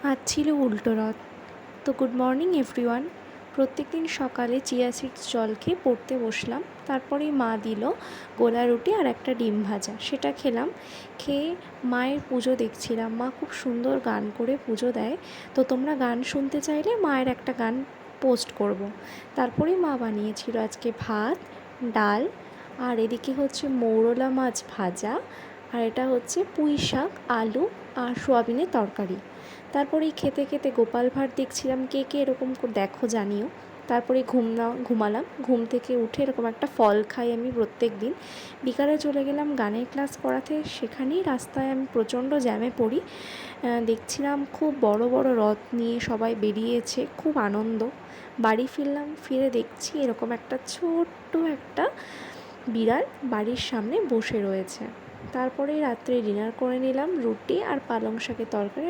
আজ ছিল উল্টো রথ। তো গুড মর্নিং এভরিওয়ান। প্রত্যেকদিন সকালে চিয়া সিডস জল খেয়ে পড়তে বসলাম। তারপরেই মা দিল গোলা রুটি আর একটা ডিম ভাজা, সেটা খেলাম। খেয়ে মায়ের পুজো দেখছিলাম। মা খুব সুন্দর গান করে পুজো দেয়। তো তোমরা গান শুনতে চাইলে মায়ের একটা গান পোস্ট করব। তারপরেই মা বানিয়েছিল আজকে ভাত, ডাল, আর এদিকে হচ্ছে মৌরলা মাছ ভাজা, আর এটা হচ্ছে পুঁই শাক, আলু আর সোয়াবিনের তরকারি। তারপরে খেতে খেতে গোপাল ভাঁড় দেখছিলাম। কে কে এরকম দেখো জানিও। তারপরে ঘুমালাম। ঘুম থেকে উঠে এরকম একটা ফল খাই আমি প্রত্যেক দিন। বিকালে চলে গেলাম গানের ক্লাস করাতে। সেখানেই রাস্তায় আমি প্রচণ্ড জ্যামে পড়ি। দেখছিলাম খুব বড় বড় রথ নিয়ে সবাই বেরিয়েছে, খুব আনন্দ। বাড়ি ফিরলাম, ফিরে দেখছি এরকম একটা ছোট্ট একটা বিড়াল বাড়ির সামনে বসে রয়েছে। তারপরে রাত্রে ডিনার করে নিলাম, রুটি আর পালং শাকের তরকারি।